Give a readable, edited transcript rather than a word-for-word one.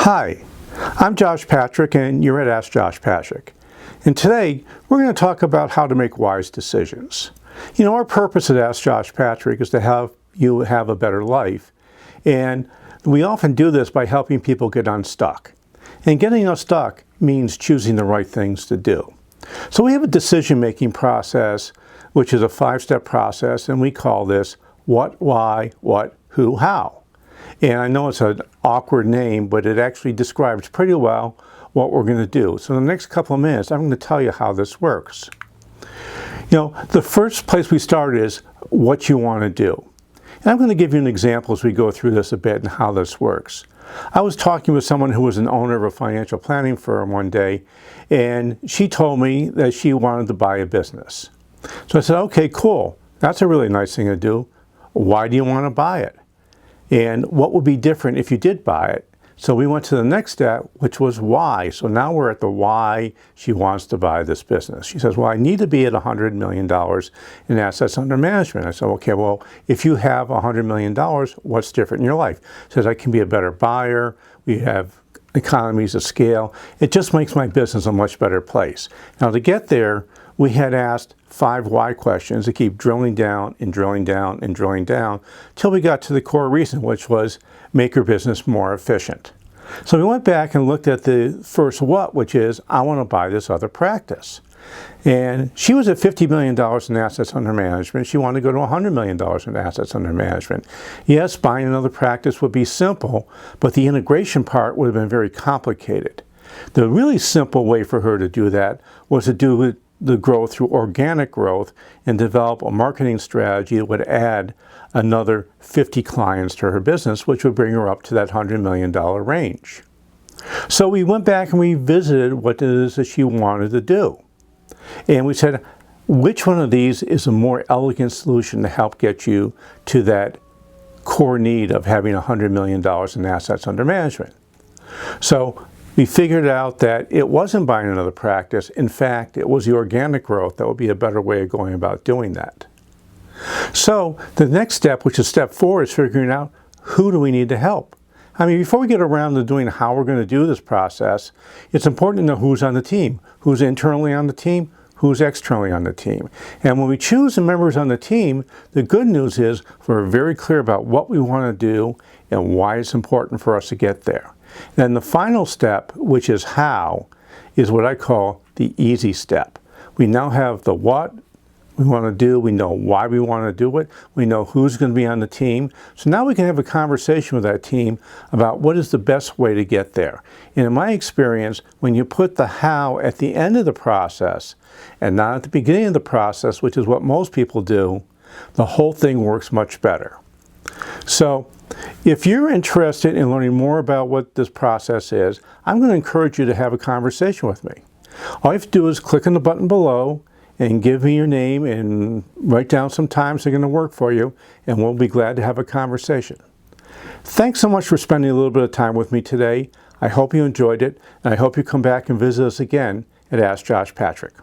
Hi, I'm Josh Patrick and you're at Ask Josh Patrick. And today we're going to talk about how to make wise decisions. You know, our purpose at Ask Josh Patrick is to help you have a better life. And we often do this by helping people get unstuck. And getting unstuck means choosing the right things to do. So we have a decision-making process, which is a 5-step process, and we call this what, why, what, who, how. And I know it's an awkward name, but it actually describes pretty well what we're going to do. So in the next couple of minutes, I'm going to tell you how this works. You know, the first place we start is what you want to do. And I'm going to give you an example as we go through this a bit and how this works. I was talking with someone who was an owner of a financial planning firm one day, and she told me that she wanted to buy a business. So I said, okay, cool. That's a really nice thing to do. Why do you want to buy it? And what would be different if you did buy it? So we went to the next step, which was why. So now we're at the why she wants to buy this business. She says, well, I need to be at $100 million in assets under management. I said, okay, well, if you have $100 million, what's different in your life? She says, I can be a better buyer. We have economies of scale. It just makes my business a much better place. Now to get there, we had asked 5 why questions to keep drilling down and drilling down and drilling down till we got to the core reason, which was make your business more efficient. So we went back and looked at the first what, which is I want to buy this other practice. And she was at $50 million in assets under management. She wanted to go to $100 million in assets under management. Yes, buying another practice would be simple, but the integration part would have been very complicated. The really simple way for her to do that was to do the growth through organic growth and develop a marketing strategy that would add another 50 clients to her business, which would bring her up to that $100 million range. So we went back and we visited what it is that she wanted to do. And we said, which one of these is a more elegant solution to help get you to that core need of having $100 million in assets under management? So we figured out that it wasn't buying another practice. In fact, it was the organic growth that would be a better way of going about doing that. So the next step, which is step 4, is figuring out who do we need to help. I mean, before we get around to doing how we're going to do this process, it's important to know who's on the team, who's internally on the team, who's externally on the team. And when we choose the members on the team, the good news is we're very clear about what we want to do and why it's important for us to get there. Then the final step, which is how, is what I call the easy step. We now have the what we want to do, we know why we want to do it, we know who's going to be on the team. So now we can have a conversation with that team about what is the best way to get there. And in my experience, when you put the how at the end of the process and not at the beginning of the process, which is what most people do, the whole thing works much better. So if you're interested in learning more about what this process is, I'm going to encourage you to have a conversation with me. All you have to do is click on the button below and give me your name and write down some times they're going to work for you, and we'll be glad to have a conversation. Thanks so much for spending a little bit of time with me today. I hope you enjoyed it, and I hope you come back and visit us again at Ask Josh Patrick.